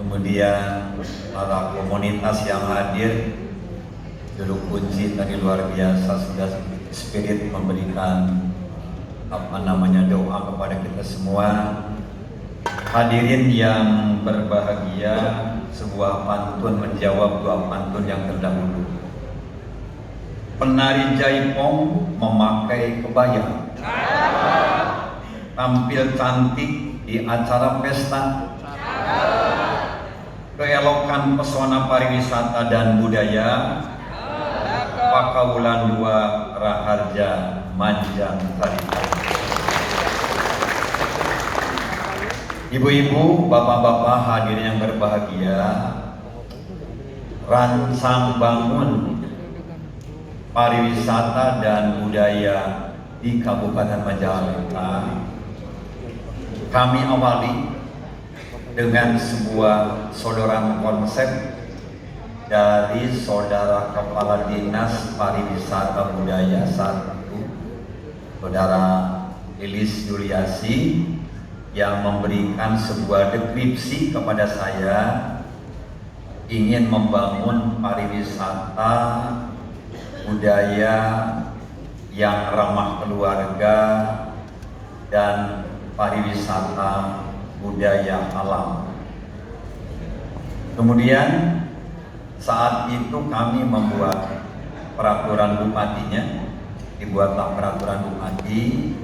kemudian para komunitas yang hadir, juru kunci tadi luar biasa sudah spirit memberikan doa kepada kita semua. Hadirin yang berbahagia, sebuah pantun menjawab dua pantun yang terdahulu. Penari jaipong memakai kebaya, tampil cantik di acara pesta, keelokan pesona pariwisata dan budaya, pakaulan dua raharja manjang tarita. Ibu-ibu, bapak-bapak hadirin yang berbahagia, rancang bangun pariwisata dan budaya di Kabupaten Majalengka kami awali dengan sebuah sodoran konsep dari Saudara Kepala Dinas Pariwisata Budaya saat itu, Saudara Lilis Yuliasi, yang memberikan sebuah deskripsi kepada saya, ingin membangun pariwisata budaya yang ramah keluarga dan pariwisata budaya alam. Kemudian saat itu kami membuat peraturan bupatinya, dibuatlah peraturan bupati.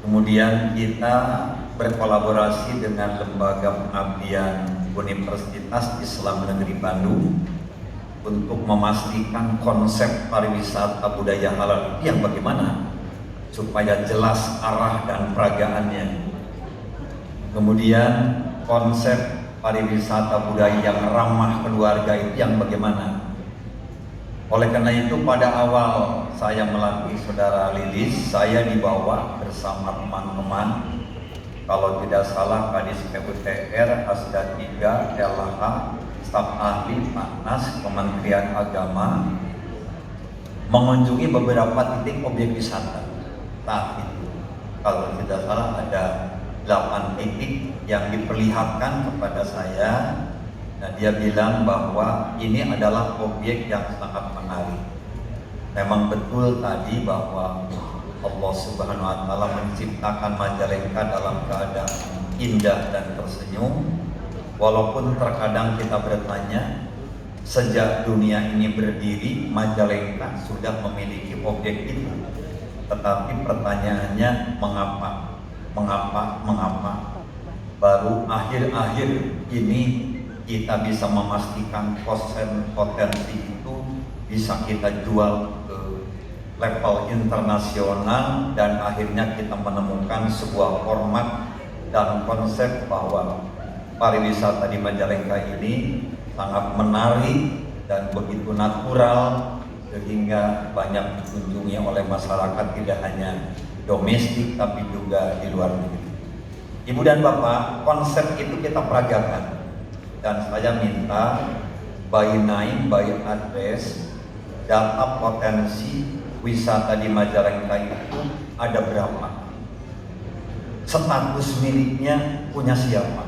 Kemudian kita berkolaborasi dengan Lembaga Pengabdian Universitas Islam Negeri Bandung untuk memastikan konsep pariwisata budaya halal yang bagaimana supaya jelas arah dan peragaannya. Kemudian konsep pariwisata budaya yang ramah keluarga itu yang bagaimana. Oleh karena itu pada awal saya melatih Saudara Lilis, saya dibawa bersama teman-teman, kalau tidak salah Kadis PUTR, Asda 3, LH, staf ahli, Paknas, Kementerian Agama, mengunjungi beberapa titik objek wisata. Saat itu, kalau tidak salah ada 8 titik yang diperlihatkan kepada saya. Nah, dia bilang bahwa ini adalah objek yang sangat menarik. Memang betul tadi bahwa Allah Subhanahu wa Ta'ala menciptakan Majalengka dalam keadaan indah dan tersenyum. Walaupun terkadang kita bertanya, sejak dunia ini berdiri, Majalengka sudah memiliki objek itu. Tetapi pertanyaannya, mengapa? Baru akhir-akhir ini kita bisa memastikan potensi itu bisa kita jual ke level internasional, dan akhirnya kita menemukan sebuah format dan konsep bahwa pariwisata di Majalengka ini sangat menarik dan begitu natural sehingga banyak dikunjungi oleh masyarakat, tidak hanya domestik tapi juga di luar negeri. Ibu dan Bapak, konsep itu kita peragakan, dan saya minta by name, by address, data potensi wisata di Majalengka itu ada berapa, status miliknya punya siapa,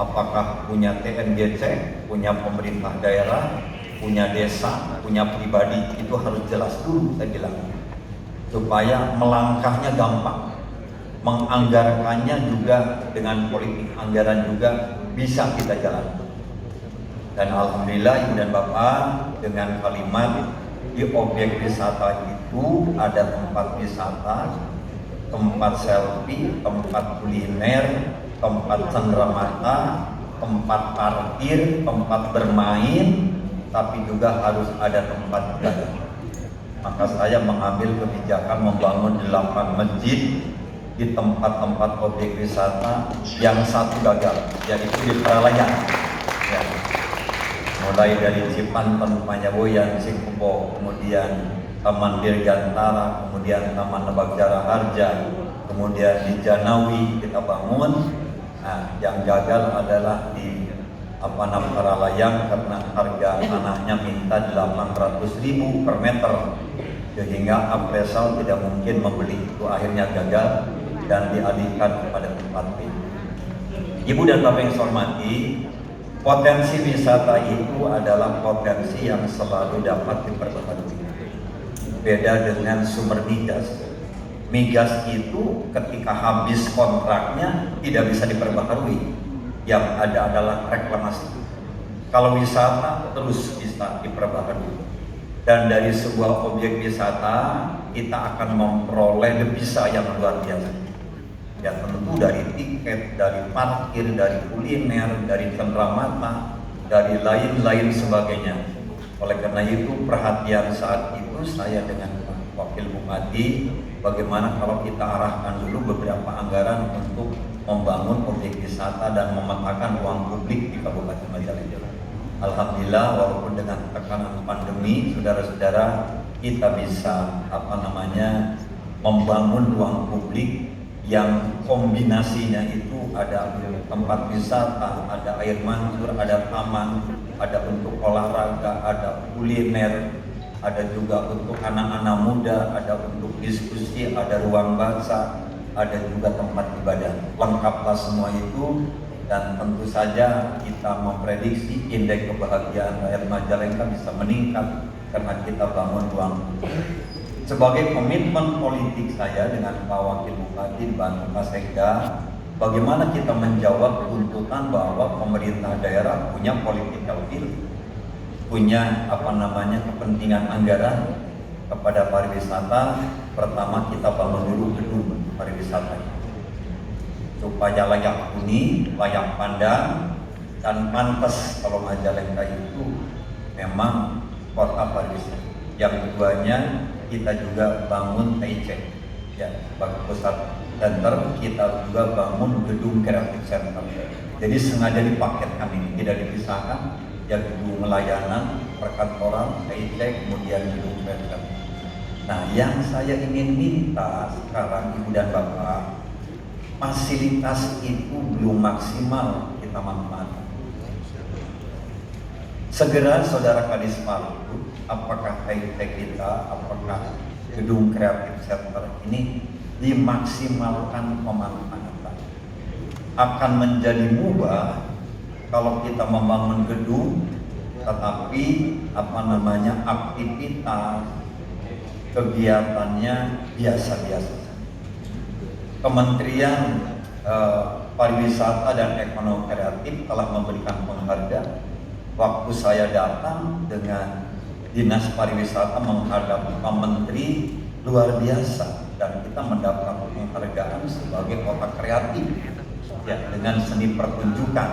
apakah punya TNGC, punya pemerintah daerah, punya desa, punya pribadi. Itu harus jelas dulu, saya bilang, supaya melangkahnya gampang, menganggarkannya juga dengan politik anggaran juga bisa kita jalankan. Dan alhamdulillah Ibu dan Bapak, dengan kalimat di objek wisata itu ada tempat wisata, tempat selfie, tempat kuliner, tempat cenderamata, tempat parkir, tempat bermain, tapi juga harus ada tempat ibadah. Maka saya mengambil kebijakan membangun 8 masjid di tempat-tempat objek wisata yang satu gagal, yaitu di Peralayan. Ya. Mulai dari Cipanten, Panyaboyan, Sikupo, kemudian Taman Dirgantara, kemudian Taman Lebakjara Harja, kemudian di Janawi kita bangun. Nah, yang gagal adalah di Peralayan karena harga tanahnya minta 800.000 per meter, sehingga appraisal tidak mungkin membeli, itu akhirnya gagal dan dialihkan kepada tempat lain. Ibu dan Bapak yang saya hormati, potensi wisata itu adalah potensi yang selalu dapat diperbaharui. Beda dengan sumber migas. Migas itu ketika habis kontraknya tidak bisa diperbaharui. Yang ada adalah reklamasi. Kalau wisata terus bisa diperbaharui. Dan dari sebuah objek wisata kita akan memperoleh devisa yang luar biasa. Ya tentu dari tiket, dari parkir, dari kuliner, dari cenderamata, dari lain-lain sebagainya. Oleh karena itu perhatian saat itu saya dengan Wakil Bupati, bagaimana kalau kita arahkan dulu beberapa anggaran untuk membangun objek wisata dan memetakan ruang publik di Kabupaten Majalengka. Alhamdulillah, walaupun dengan tekanan pandemi, saudara-saudara, kita bisa membangun ruang publik yang kombinasinya itu ada tempat wisata, ada air mancur, ada taman, ada untuk olahraga, ada kuliner, ada juga untuk anak-anak muda, ada untuk diskusi, ada ruang baca, ada juga tempat ibadah. Lengkaplah semua itu, dan tentu saja kita memprediksi indeks kebahagiaan rakyat Majalengka bisa meningkat karena kita bangun ruang publik. Sebagai komitmen politik saya dengan Pak Wakil Bupati bantu Pak Sekda, bagaimana kita menjawab tuntutan bahwa pemerintah daerah punya political will, punya kepentingan anggaran kepada pariwisata. Pertama kita bangun dulu gedung pariwisata supaya layak huni, layak pandang, dan pantas kalau Majalengka itu memang kota pariwisata. Yang keduanya kita juga bangun TIC ya, sebagai pusat center, kita juga bangun gedung kreatif center. Jadi sengaja dipaketkan ini, tidak dipisahkan, ya gedung layanan, perkantoran, TIC, kemudian gedung kreatif. Nah, yang saya ingin minta sekarang Ibu dan Bapak, fasilitas itu belum maksimal kita manfaatkan. Segera Saudara Kadis Palu, apakah TIC kita, apakah gedung kreatif center ini dimaksimalkan pemanfaatan. Akan menjadi mubah kalau kita membangun gedung, tetapi aktivitas kegiatannya biasa-biasa. Kementerian Pariwisata dan Ekonomi Kreatif telah memberikan penghargaan. Waktu saya datang dengan Dinas Pariwisata menghadap Pak Menteri, luar biasa, dan kita mendapat penghargaan sebagai kota kreatif ya, dengan seni pertunjukan.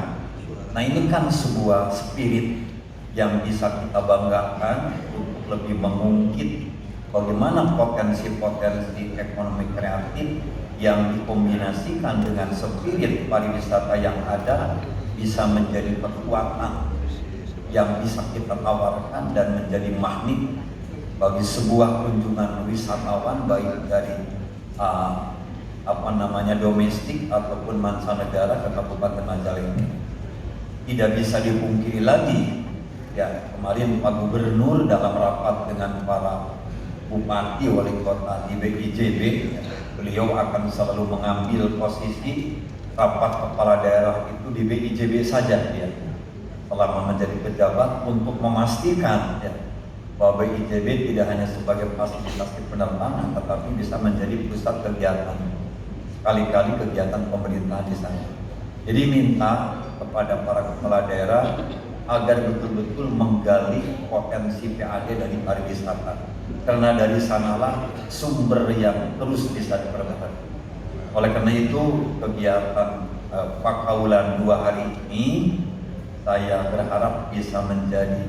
Nah, ini kan sebuah spirit yang bisa kita banggakan untuk lebih mengungkit bagaimana potensi-potensi ekonomi kreatif yang dikombinasikan dengan spirit pariwisata yang ada bisa menjadi kekuatan yang bisa kita tawarkan dan menjadi magnet bagi sebuah kunjungan wisatawan baik dari domestik ataupun mancanegara ke Kabupaten Majalengka. Tidak bisa dipungkiri lagi ya, kemarin Pak Gubernur dalam rapat dengan para bupati wali kota di BIJB, beliau akan selalu mengambil posisi rapat kepala daerah itu di BIJB saja ya, selama menjadi pejabat, untuk memastikan ya, bahwa BIJB tidak hanya sebagai fasilitasi penerbangan, tetapi bisa menjadi pusat kegiatan, sekali-kali kegiatan pemerintahan di sana. Jadi minta kepada para kepala daerah agar betul-betul menggali potensi PAD dari pariwisata, karena dari sanalah sumber yang terus bisa diperbaiki. Oleh karena itu kegiatan Pakaulan 2 hari ini saya berharap bisa menjadi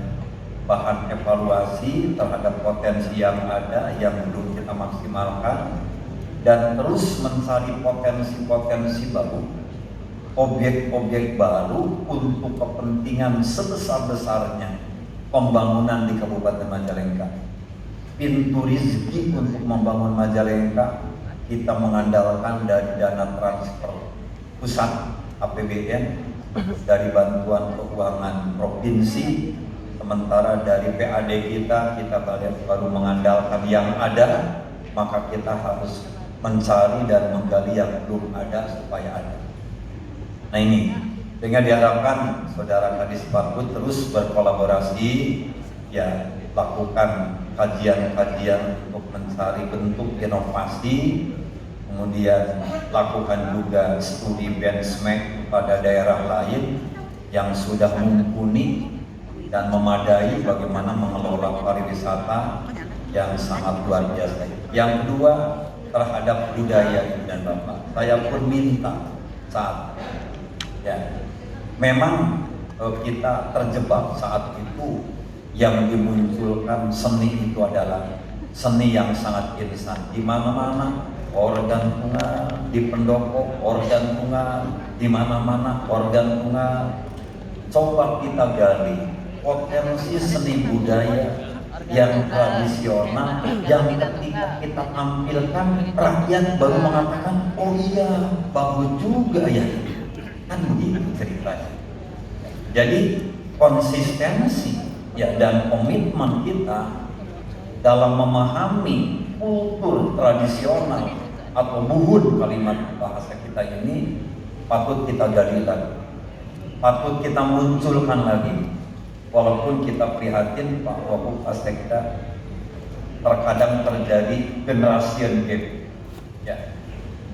bahan evaluasi terhadap potensi yang ada yang belum kita maksimalkan, dan terus mencari potensi-potensi baru, objek-objek baru untuk kepentingan sebesar-besarnya pembangunan di Kabupaten Majalengka. Pintu rezeki untuk membangun Majalengka kita mengandalkan dari dana transfer pusat APBN, dari bantuan keuangan provinsi, sementara dari PAD kita baru mengandalkan yang ada, maka kita harus mencari dan menggali yang belum ada supaya ada. Nah ini, dengan diharapkan Saudara Kadis Parbud terus berkolaborasi, ya lakukan kajian-kajian untuk mencari bentuk inovasi, kemudian lakukan juga studi benchmark pada daerah lain yang sudah mumpuni dan memadai bagaimana mengelola pariwisata yang sangat luar biasa. Yang kedua, terhadap budaya Ibu dan Bapak, saya pun minta saat memang kita terjebak saat itu yang dimunculkan seni itu adalah seni yang sangat instan. Di mana-mana organ tunggal, di pendopo organ tunggal, di mana-mana organ tunggal. Coba kita gali potensi seni budaya yang tradisional yang ketika kita tampilkan rakyat baru mengatakan, oh iya bagus juga ya, kan begitu ceritanya. Jadi konsistensi ya dan komitmen kita dalam memahami kultur tradisional atau buhun kalimat bahasa kita ini patut kita gali lagi, patut kita munculkan lagi. Walaupun kita prihatin Pak Wagub Asekda terkadang terjadi generation gap, ya.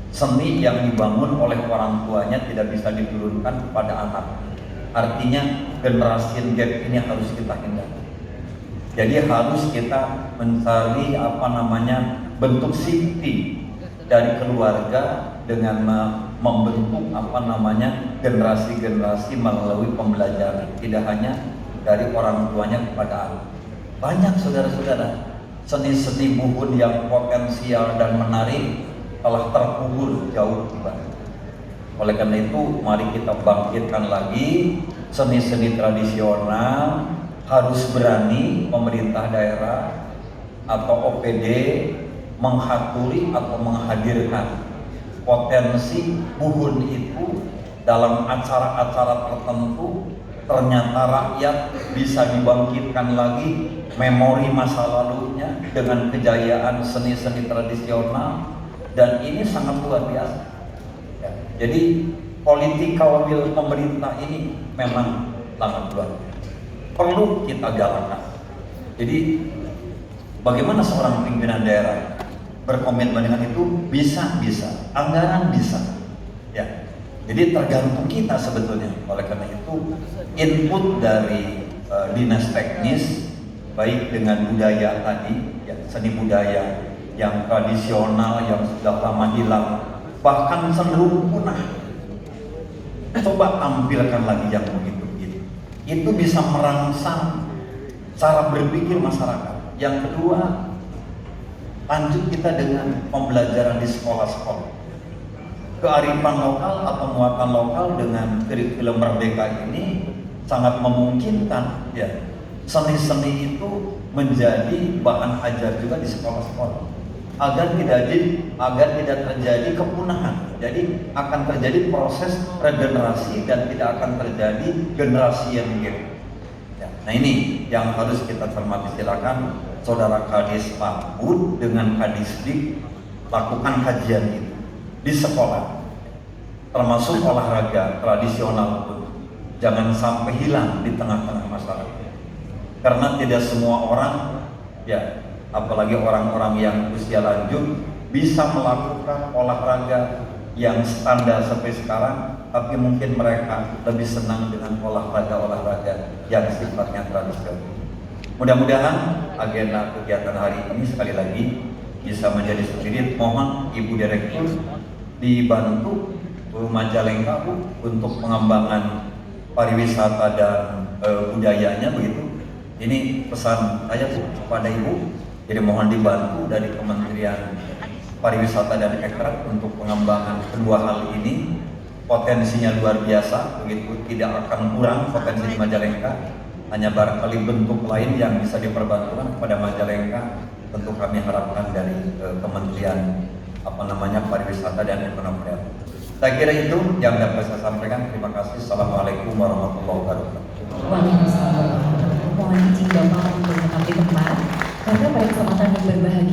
Seni yang dibangun oleh orang tuanya tidak bisa diturunkan kepada anak. Artinya generation gap ini harus kita hindari. Jadi harus kita mencari bentuk safety dari keluarga dengan membentuk generasi-generasi melalui pembelajaran, tidak hanya dari orang tuanya kepada anak. Banyak saudara-saudara seni-seni buhun yang potensial dan menarik telah terkubur jauh di bawah. Oleh karena itu mari kita bangkitkan lagi seni-seni tradisional. Harus berani pemerintah daerah atau OPD menghaturi atau menghadirkan potensi buhun itu dalam acara-acara tertentu. Ternyata rakyat bisa dibangkitkan lagi memori masa lalunya dengan kejayaan seni-seni tradisional, dan ini sangat luar biasa ya. Jadi political will pemerintah ini memang sangat luar biasa, perlu kita galakkan. Jadi bagaimana seorang pimpinan daerah berkomitmen dengan itu? Bisa, anggaran bisa ya. Jadi tergantung kita sebetulnya. Oleh karena itu input dari dinas teknis baik dengan budaya tadi, ya, seni budaya yang tradisional yang sudah lama hilang bahkan cenderung punah, coba tampilkan lagi yang begitu. Itu bisa merangsang cara berpikir masyarakat. Yang kedua, lanjut kita dengan pembelajaran di sekolah-sekolah. Kearifan lokal atau muatan lokal dengan kurikulum merdeka ini sangat memungkinkan ya seni-seni itu menjadi bahan ajar juga di sekolah-sekolah agar tidak terjadi kepunahan. Jadi akan terjadi proses regenerasi dan tidak akan terjadi generasi yang gap. Ya, nah ini yang harus kita cermati. Silakan Saudara Kadis Parbud dengan Kadisdik lakukan kajian itu di sekolah, termasuk olahraga tradisional pun jangan sampai hilang di tengah-tengah masyarakat. Karena tidak semua orang, ya apalagi orang-orang yang usia lanjut bisa melakukan olahraga yang standar sampai sekarang, tapi mungkin mereka lebih senang dengan olahraga-olahraga yang sifatnya tradisional. Mudah-mudahan agenda kegiatan hari ini sekali lagi bisa menjadi spirit. Mohon Ibu Direktur dibantu Majalengka Bu untuk pengembangan pariwisata dan budayanya begitu. Ini pesan saya Bu kepada Ibu. Jadi mohon dibantu dari Kementerian Pariwisata dan Ekonomi untuk pengembangan kedua hal ini. Potensinya luar biasa, begitu tidak akan kurang potensi di Majalengka. Hanya barangkali bentuk lain yang bisa diperbantukan kepada Majalengka. Tentu kami harapkan dari Kementerian Pariwisata dan Ekonomi Kreatif. Saya kira itu yang dapat saya sampaikan. Terima kasih. Assalamualaikum warahmatullahi wabarakatuh. Waalaikumsalam. Mohon izin Bapak untuk tetap di tempat karena pada kesempatan yang berbahagia